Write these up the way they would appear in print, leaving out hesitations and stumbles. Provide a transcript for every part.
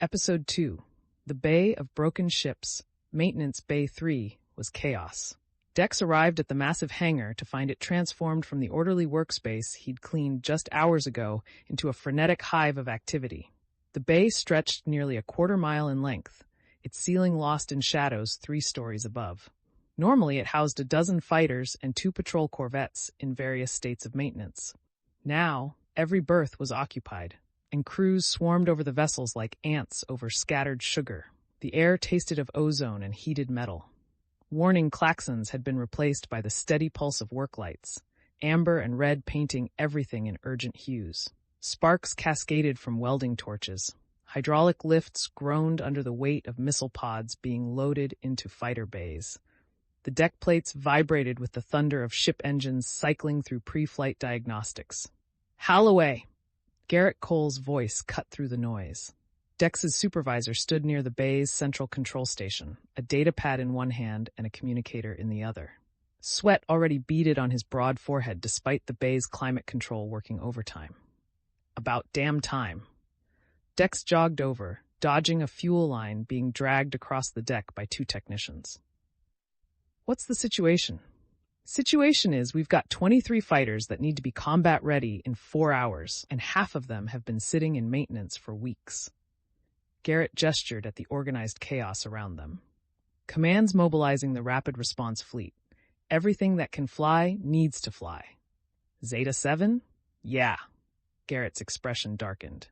Episode 2. The Bay of Broken Ships. Maintenance Bay 3 was chaos. Dex arrived at the massive hangar to find it transformed from the orderly workspace he'd cleaned just hours ago into a frenetic hive of activity. The bay stretched nearly a quarter-mile in length, its ceiling lost in shadows 3 stories above. Normally, it housed a dozen fighters and 2 patrol corvettes in various states of maintenance. Now, every berth was occupied, and crews swarmed over the vessels like ants over scattered sugar. The air tasted of ozone and heated metal. Warning klaxons had been replaced by the steady pulse of work lights, amber and red painting everything in urgent hues. Sparks cascaded from welding torches. Hydraulic lifts groaned under the weight of missile pods being loaded into fighter bays. The deck plates vibrated with the thunder of ship engines cycling through pre-flight diagnostics. "Holloway!" Garrett Cole's voice cut through the noise. Dex's supervisor stood near the bay's central control station, a data pad in one hand and a communicator in the other. Sweat already beaded on his broad forehead despite the bay's climate control working overtime. About damn time. Dex jogged over, dodging a fuel line being dragged across the deck by 2 technicians. "What's the situation?" "Situation is we've got 23 fighters that need to be combat ready in 4 hours, and half of them have been sitting in maintenance for weeks." Garrett gestured at the organized chaos around them. "Command's mobilizing the rapid response fleet. Everything that can fly needs to fly." "Zeta-Seven?" "Yeah." Garrett's expression darkened.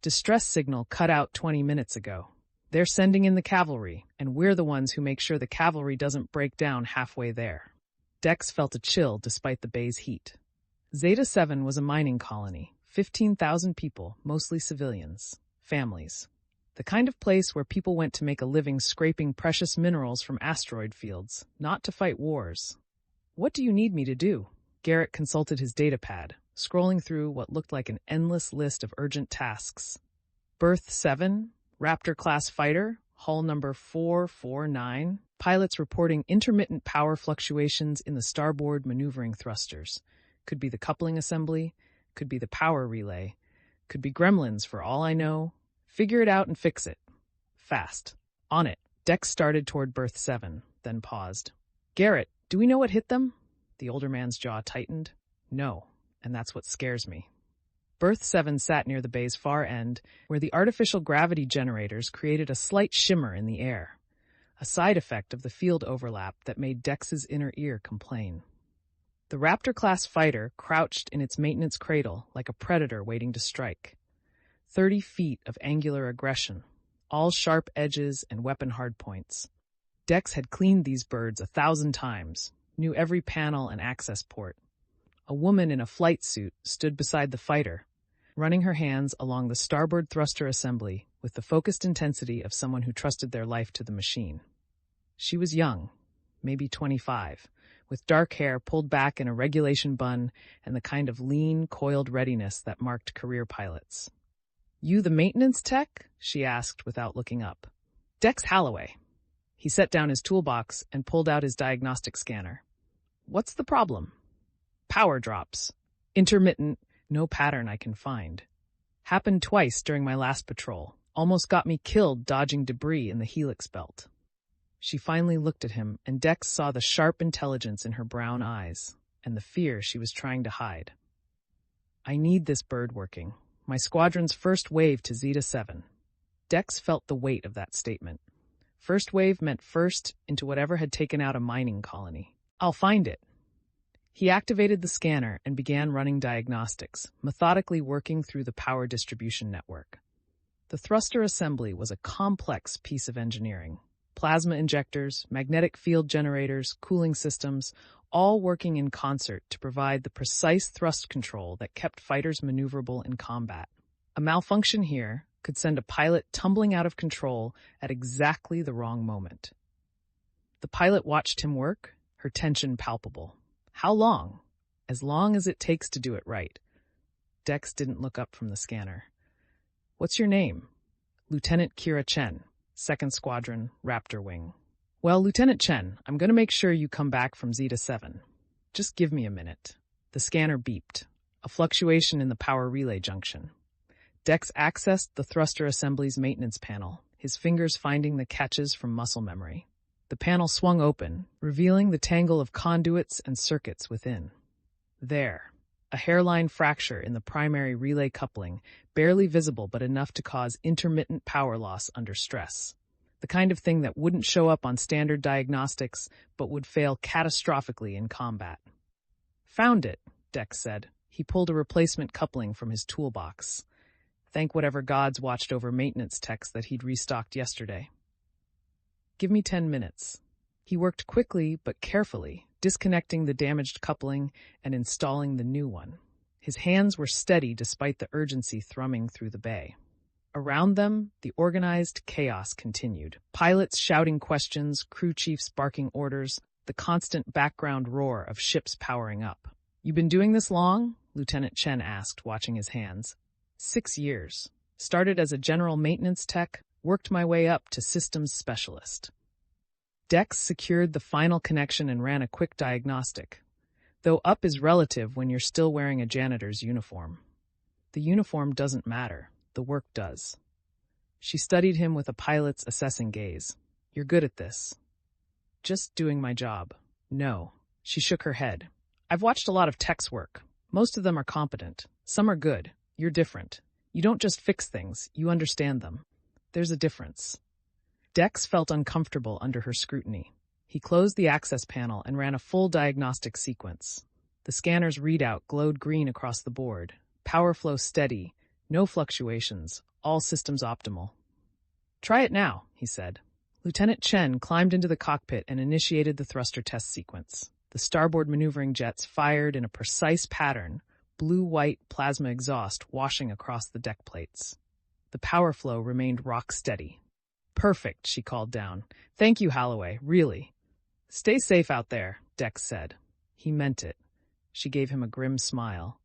"Distress signal cut out 20 minutes ago. They're sending in the cavalry, and we're the ones who make sure the cavalry doesn't break down halfway there." Dex felt a chill despite the bay's heat. Zeta-Seven was a mining colony, 15,000 people, mostly civilians, families. The kind of place where people went to make a living scraping precious minerals from asteroid fields, not to fight wars. "What do you need me to do?" Garrett consulted his datapad, scrolling through what looked like an endless list of urgent tasks. Berth 7, Raptor-class fighter, hull number 449. Pilots reporting intermittent power fluctuations in the starboard maneuvering thrusters. Could be the coupling assembly, could be the power relay, could be gremlins for all I know. Figure it out and fix it. Fast. On it. Dex started toward berth 7, then paused. "Garrett, do we know what hit them?" The older man's jaw tightened. "No, and that's what scares me." Berth 7 sat near the bay's far end, where the artificial gravity generators created a slight shimmer in the air, a side effect of the field overlap that made Dex's inner ear complain. The Raptor-class fighter crouched in its maintenance cradle like a predator waiting to strike. 30 feet of angular aggression, all sharp edges and weapon hardpoints. Dex had cleaned these birds 1,000 times, knew every panel and access port. A woman in a flight suit stood beside the fighter, running her hands along the starboard thruster assembly with the focused intensity of someone who trusted their life to the machine. She was young, maybe 25, with dark hair pulled back in a regulation bun and the kind of lean, coiled readiness that marked career pilots. "You the maintenance tech?" she asked without looking up. "Dex Holloway." He set down his toolbox and pulled out his diagnostic scanner. "What's the problem?" "Power drops. Intermittent, no pattern I can find. Happened twice during my last patrol. Almost got me killed dodging debris in the helix belt." She finally looked at him, and Dex saw the sharp intelligence in her brown eyes and the fear she was trying to hide. "I need this bird working. My squadron's first wave to Zeta-7." Dex felt the weight of that statement. First wave meant first into whatever had taken out a mining colony. "I'll find it." He activated the scanner and began running diagnostics, methodically working through the power distribution network. The thruster assembly was a complex piece of engineering. Plasma injectors, magnetic field generators, cooling systems, all working in concert to provide the precise thrust control that kept fighters maneuverable in combat. A malfunction here could send a pilot tumbling out of control at exactly the wrong moment. The pilot watched him work, her tension palpable. How long? As long as it takes to do it right. Dex didn't look up from the scanner. "What's your name?" "Lieutenant Kira Chen, 2nd Squadron, Raptor Wing." "Well, Lieutenant Chen, I'm going to make sure you come back from Zeta-7. Just give me a minute." The scanner beeped. A fluctuation in the power relay junction. Dex accessed the thruster assembly's maintenance panel, his fingers finding the catches from muscle memory. The panel swung open, revealing the tangle of conduits and circuits within. There, a hairline fracture in the primary relay coupling, barely visible but enough to cause intermittent power loss under stress. The kind of thing that wouldn't show up on standard diagnostics, but would fail catastrophically in combat. Found it, Dex said. He pulled a replacement coupling from his toolbox. Thank whatever gods watched over maintenance techs that he'd restocked yesterday. Give me 10 minutes. He worked quickly but carefully, disconnecting the damaged coupling and installing the new one. His hands were steady despite the urgency thrumming through the bay. Around them, the organized chaos continued. Pilots shouting questions, crew chiefs barking orders, the constant background roar of ships powering up. "You been doing this long?" Lieutenant Chen asked, watching his hands. 6 years. Started as a general maintenance tech, worked my way up to systems specialist. Dex secured the final connection and ran a quick diagnostic. Though up is relative when you're still wearing a janitor's uniform. The uniform doesn't matter. The work does. She studied him with a pilot's assessing gaze. "You're good at this." "Just doing my job." "No." She shook her head. "I've watched a lot of techs work. Most of them are competent. Some are good. You're different. You don't just fix things, you understand them. There's a difference." Dex felt uncomfortable under her scrutiny. He closed the access panel and ran a full diagnostic sequence. The scanner's readout glowed green across the board. Power flow steady, no fluctuations, all systems optimal. "Try it now," he said. Lieutenant Chen climbed into the cockpit and initiated the thruster test sequence. The starboard maneuvering jets fired in a precise pattern, blue-white plasma exhaust washing across the deck plates. The power flow remained rock steady. "Perfect," she called down. "Thank you, Holloway, really." "Stay safe out there," Dex said. He meant it. She gave him a grim smile.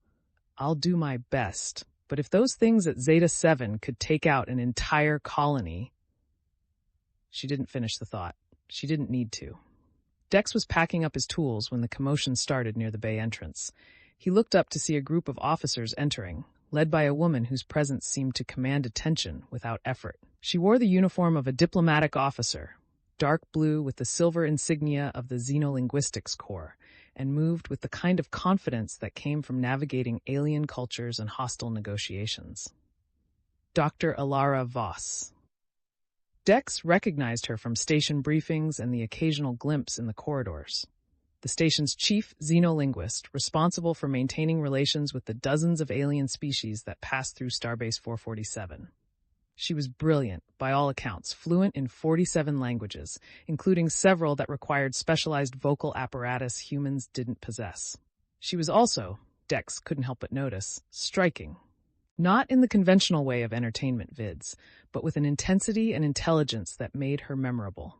"I'll do my best, but if those things at Zeta-Seven could take out an entire colony..." She didn't finish the thought. She didn't need to. Dex was packing up his tools when the commotion started near the bay entrance. He looked up to see a group of officers entering, led by a woman whose presence seemed to command attention without effort. She wore the uniform of a diplomatic officer, dark blue with the silver insignia of the Xenolinguistics Corps, and moved with the kind of confidence that came from navigating alien cultures and hostile negotiations. Dr. Elara Vos. Dex recognized her from station briefings and the occasional glimpse in the corridors. The station's chief xenolinguist, responsible for maintaining relations with the dozens of alien species that passed through Starbase 447. She was brilliant, by all accounts, fluent in 47 languages, including several that required specialized vocal apparatus humans didn't possess. She was also, Dex couldn't help but notice, striking. Not in the conventional way of entertainment vids, but with an intensity and intelligence that made her memorable.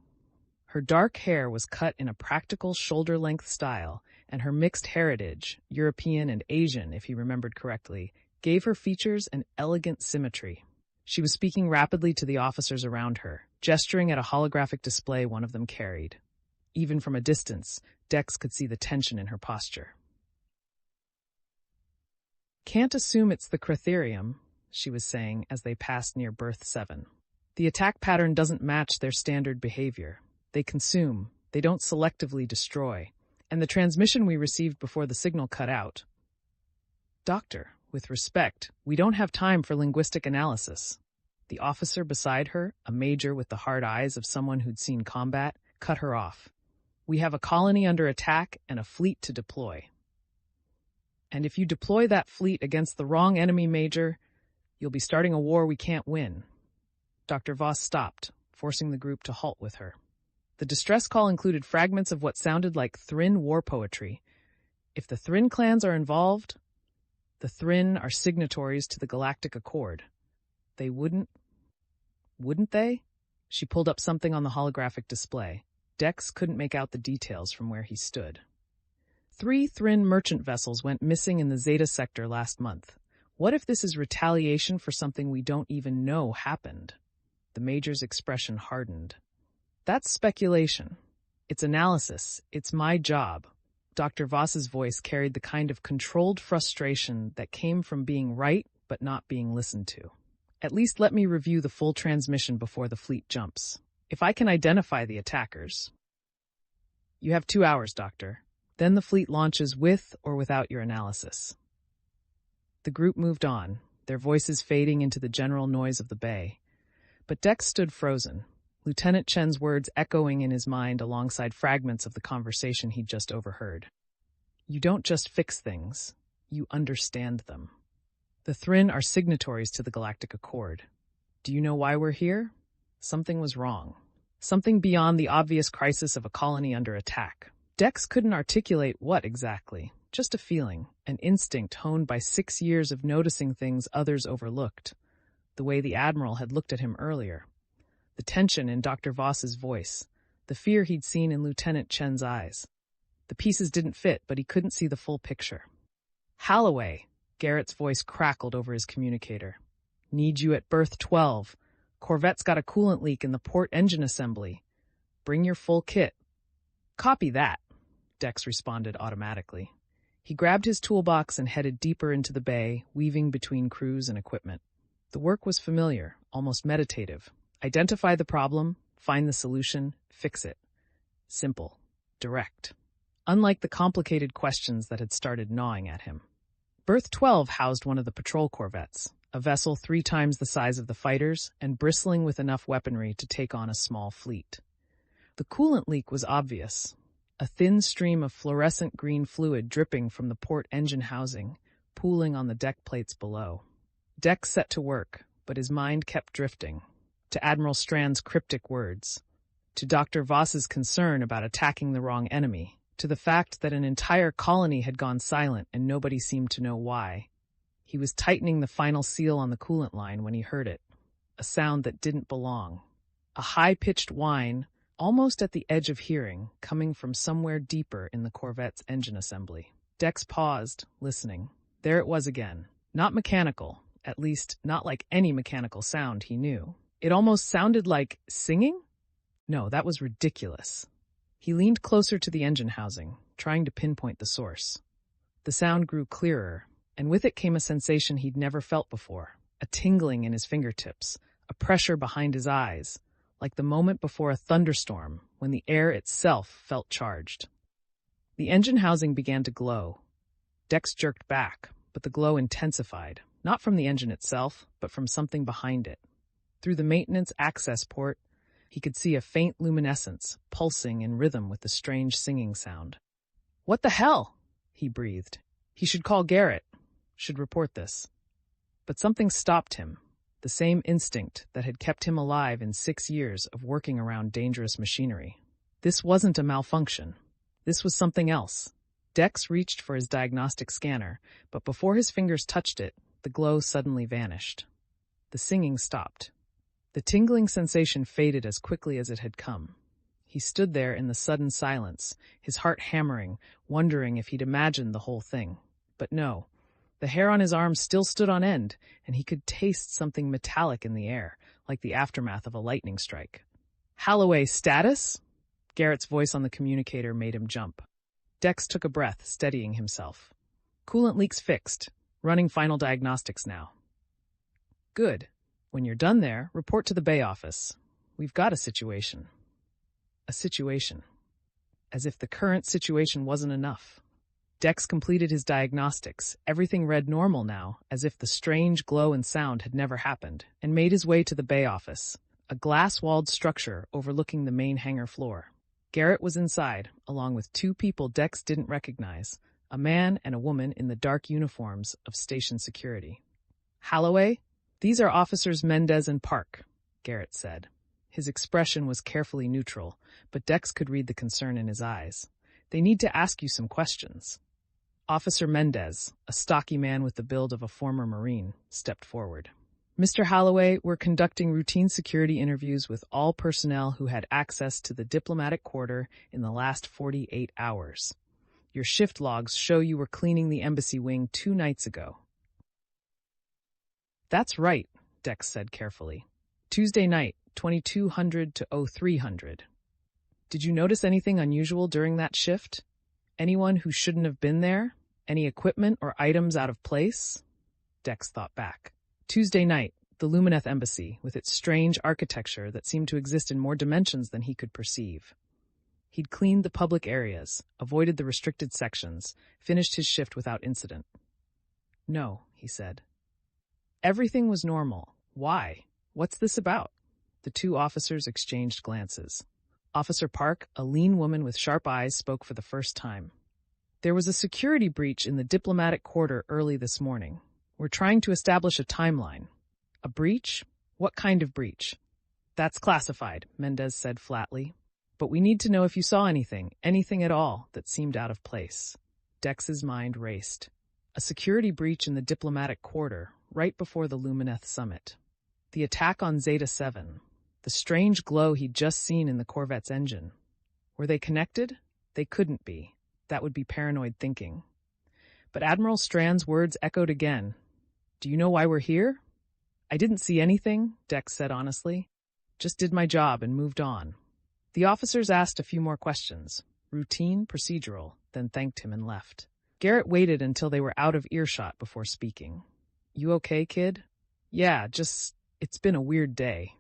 Her dark hair was cut in a practical shoulder-length style, and her mixed heritage, European and Asian if he remembered correctly, gave her features an elegant symmetry. She was speaking rapidly to the officers around her, gesturing at a holographic display one of them carried. Even from a distance, Dex could see the tension in her posture. "Can't assume it's the Cretherium," she was saying as they passed near Berth 7. "The attack pattern doesn't match their standard behavior. They consume, they don't selectively destroy, and the transmission we received before the signal cut out." "Doctor, with respect, we don't have time for linguistic analysis." The officer beside her, a major with the hard eyes of someone who'd seen combat, cut her off. "We have a colony under attack and a fleet to deploy. And if you deploy that fleet against the wrong enemy, Major, you'll be starting a war we can't win." Dr. Voss stopped, forcing the group to halt with her. The distress call included fragments of what sounded like Thryn war poetry. If the Thryn clans are involved, the Thryn are signatories to the Galactic Accord. They wouldn't they? She pulled up something on the holographic display. Dex couldn't make out the details from where he stood. 3 Thryn merchant vessels went missing in the Zeta sector last month. What if this is retaliation for something we don't even know happened? The Major's expression hardened. "That's speculation. It's analysis. It's my job." Dr. Voss's voice carried the kind of controlled frustration that came from being right but not being listened to. At least let me review the full transmission before the fleet jumps. If I can identify the attackers. You have 2 hours, Doctor. Then the fleet launches with or without your analysis. The group moved on, their voices fading into the general noise of the bay. But Dex stood frozen, Lieutenant Chen's words echoing in his mind alongside fragments of the conversation he'd just overheard. You don't just fix things, you understand them. The Thrin are signatories to the Galactic Accord. Do you know why we're here? Something was wrong. Something beyond the obvious crisis of a colony under attack. Dex couldn't articulate what exactly, just a feeling, an instinct honed by 6 years of noticing things others overlooked. The way the Admiral had looked at him earlier. The tension in Dr. Voss's voice. The fear he'd seen in Lieutenant Chen's eyes. The pieces didn't fit, but he couldn't see the full picture. Holloway, Garrett's voice crackled over his communicator. Need you at berth 12. Corvette's got a coolant leak in the port engine assembly. Bring your full kit. Copy that, Dex responded automatically. He grabbed his toolbox and headed deeper into the bay, weaving between crews and equipment. The work was familiar, almost meditative. Identify the problem, find the solution, fix it. Simple, direct. Unlike the complicated questions that had started gnawing at him. Berth 12 housed one of the patrol corvettes, a vessel 3 times the size of the fighters and bristling with enough weaponry to take on a small fleet. The coolant leak was obvious. A thin stream of fluorescent green fluid dripping from the port engine housing, pooling on the deck plates below. Dex set to work, but his mind kept drifting. To Admiral Strand's cryptic words. To Dr. Voss's concern about attacking the wrong enemy. To the fact that an entire colony had gone silent and nobody seemed to know why. He was tightening the final seal on the coolant line when he heard it. A sound that didn't belong. A high-pitched whine, almost at the edge of hearing, coming from somewhere deeper in the Corvette's engine assembly. Dex paused, listening. There it was again. Not mechanical, at least not like any mechanical sound he knew. It almost sounded like singing? No, that was ridiculous. He leaned closer to the engine housing, trying to pinpoint the source. The sound grew clearer, and with it came a sensation he'd never felt before, a tingling in his fingertips, a pressure behind his eyes, like the moment before a thunderstorm when the air itself felt charged. The engine housing began to glow. Dex jerked back, but the glow intensified, not from the engine itself, but from something behind it. Through the maintenance access port, he could see a faint luminescence, pulsing in rhythm with the strange singing sound. What the hell? He breathed. He should call Garrett, should report this. But something stopped him, the same instinct that had kept him alive in 6 years of working around dangerous machinery. This wasn't a malfunction. This was something else. Dex reached for his diagnostic scanner, but before his fingers touched it, the glow suddenly vanished. The singing stopped. The tingling sensation faded as quickly as it had come. He stood there in the sudden silence, his heart hammering, wondering if he'd imagined the whole thing. But no. The hair on his arm still stood on end, and he could taste something metallic in the air, like the aftermath of a lightning strike. Holloway, status? Garrett's voice on the communicator made him jump. Dex took a breath, steadying himself. Coolant leaks fixed. Running final diagnostics now. Good. When you're done there, report to the Bay office. We've got a situation. A situation. As if the current situation wasn't enough. Dex completed his diagnostics. Everything read normal now, as if the strange glow and sound had never happened, and made his way to the Bay office, a glass-walled structure overlooking the main hangar floor. Garrett was inside, along with 2 people Dex didn't recognize, a man and a woman in the dark uniforms of station security. Holloway? These are Officers Mendez and Park, Garrett said. His expression was carefully neutral, but Dex could read the concern in his eyes. They need to ask you some questions. Officer Mendez, a stocky man with the build of a former Marine, stepped forward. Mr. Holloway, we're conducting routine security interviews with all personnel who had access to the diplomatic quarter in the last 48 hours. Your shift logs show you were cleaning the embassy wing 2 nights ago. That's right, Dex said carefully. Tuesday night, 2200 to 0300. Did you notice anything unusual during that shift? Anyone who shouldn't have been there? Any equipment or items out of place? Dex thought back. Tuesday night, the Lumineth Embassy, with its strange architecture that seemed to exist in more dimensions than he could perceive. He'd cleaned the public areas, avoided the restricted sections, finished his shift without incident. No, he said. Everything was normal. Why? What's this about? The two officers exchanged glances. Officer Park, a lean woman with sharp eyes, spoke for the first time. There was a security breach in the diplomatic quarter early this morning. We're trying to establish a timeline. A breach? What kind of breach? That's classified, Mendez said flatly. But we need to know if you saw anything at all, that seemed out of place. Dex's mind raced. A security breach in the diplomatic quarter, right before the Lumineth summit. The attack on Zeta-Seven. The strange glow he'd just seen in the Corvette's engine. Were they connected? They couldn't be. That would be paranoid thinking. But Admiral Strand's words echoed again. Do you know why we're here? I didn't see anything, Dex said honestly. Just did my job and moved on. The officers asked a few more questions, routine, procedural, then thanked him and left. Garrett waited until they were out of earshot before speaking. You okay, kid? Yeah, it's been a weird day.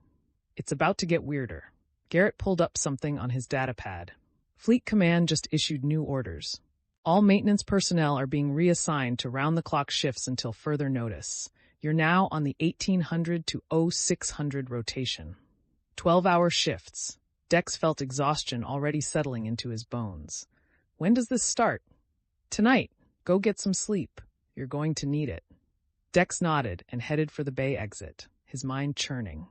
It's about to get weirder. Garrett pulled up something on his datapad. Fleet Command just issued new orders. All maintenance personnel are being reassigned to round-the-clock shifts until further notice. You're now on the 1800 to 0600 rotation. 12-hour shifts. Dex felt exhaustion already settling into his bones. When does this start? Tonight. Go get some sleep. You're going to need it. Dex nodded and headed for the bay exit, his mind churning.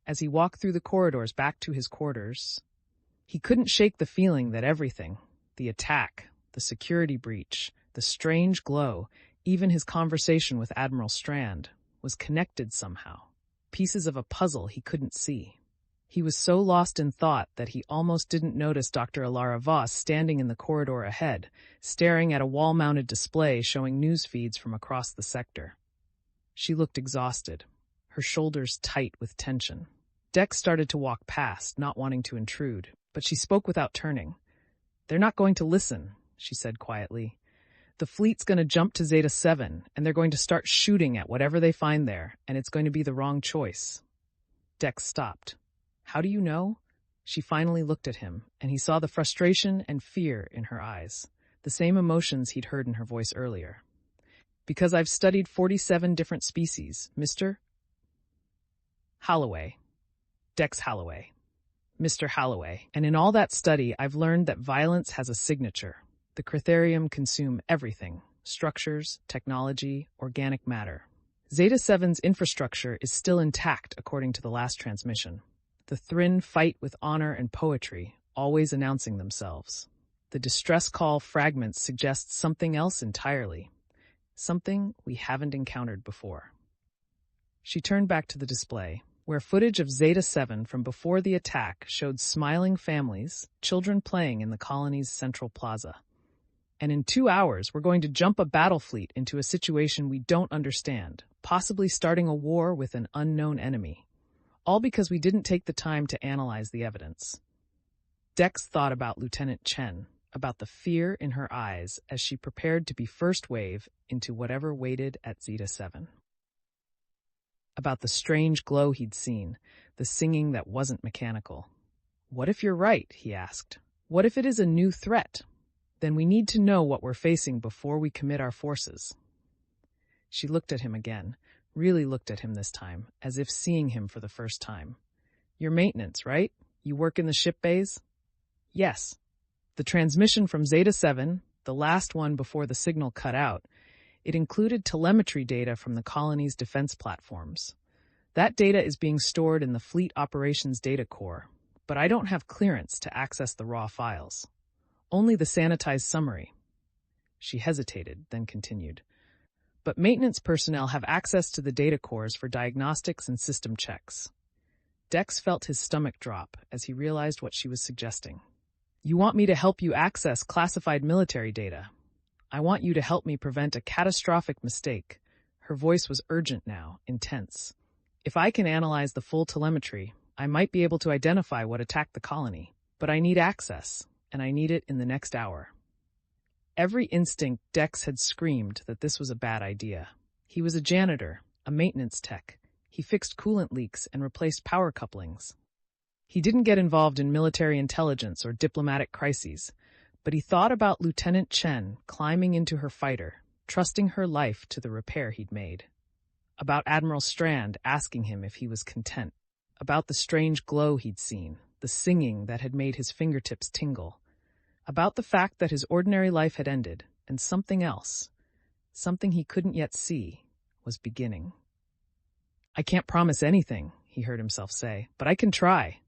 As he walked through the corridors back to his quarters, he couldn't shake the feeling that everything, the attack, the security breach, the strange glow, even his conversation with Admiral Strand, was connected somehow. Pieces of a puzzle he couldn't see. He was so lost in thought that he almost didn't notice Dr. Elara Vos standing in the corridor ahead, staring at a wall-mounted display showing news feeds from across the sector. She looked exhausted, her shoulders tight with tension. Dex started to walk past, not wanting to intrude, but she spoke without turning. They're not going to listen, she said quietly. The fleet's going to jump to Zeta-Seven, and they're going to start shooting at whatever they find there, and it's going to be the wrong choice. Dex stopped. How do you know? She finally looked at him, and he saw the frustration and fear in her eyes, the same emotions he'd heard in her voice earlier. Because I've studied 47 different species, Mr. Holloway. Dex Holloway. Mr. Holloway. And in all that study, I've learned that violence has a signature. The Critharium consume everything. Structures, technology, organic matter. Zeta-Seven's infrastructure is still intact according to the last transmission. The Thryn fight with honor and poetry, always announcing themselves. The distress call fragments suggest something else entirely. Something we haven't encountered before. She turned back to the display, where footage of Zeta-Seven from before the attack showed smiling families, children playing in the colony's central plaza. And in 2 hours, we're going to jump a battle fleet into a situation we don't understand, possibly starting a war with an unknown enemy. All because we didn't take the time to analyze the evidence. Dex thought about Lieutenant Chen, about the fear in her eyes as she prepared to be first wave into whatever waited at Zeta-Seven. About the strange glow he'd seen, the singing that wasn't mechanical. What if you're right, he asked. What if it is a new threat? Then we need to know what we're facing before we commit our forces. She looked at him again. Really looked at him this time, as if seeing him for the first time. You're maintenance, right? You work in the ship bays? Yes. The transmission from Zeta-Seven, the last one before the signal cut out, it included telemetry data from the colony's defense platforms. That data is being stored in the Fleet Operations Data Core, but I don't have clearance to access the raw files. Only the sanitized summary. She hesitated, then continued. But maintenance personnel have access to the data cores for diagnostics and system checks. Dex felt his stomach drop as he realized what she was suggesting. You want me to help you access classified military data. I want you to help me prevent a catastrophic mistake. Her voice was urgent now, intense. If I can analyze the full telemetry, I might be able to identify what attacked the colony. But I need access, and I need it in the next hour. Every instinct Dex had screamed that this was a bad idea. He was a janitor, a maintenance tech. He fixed coolant leaks and replaced power couplings. He didn't get involved in military intelligence or diplomatic crises, but he thought about Lieutenant Chen climbing into her fighter, trusting her life to the repair he'd made. About Admiral Strand asking him if he was content. About the strange glow he'd seen, the singing that had made his fingertips tingle. About the fact that his ordinary life had ended, and something else, something he couldn't yet see, was beginning. "I can't promise anything," he heard himself say, "but I can try."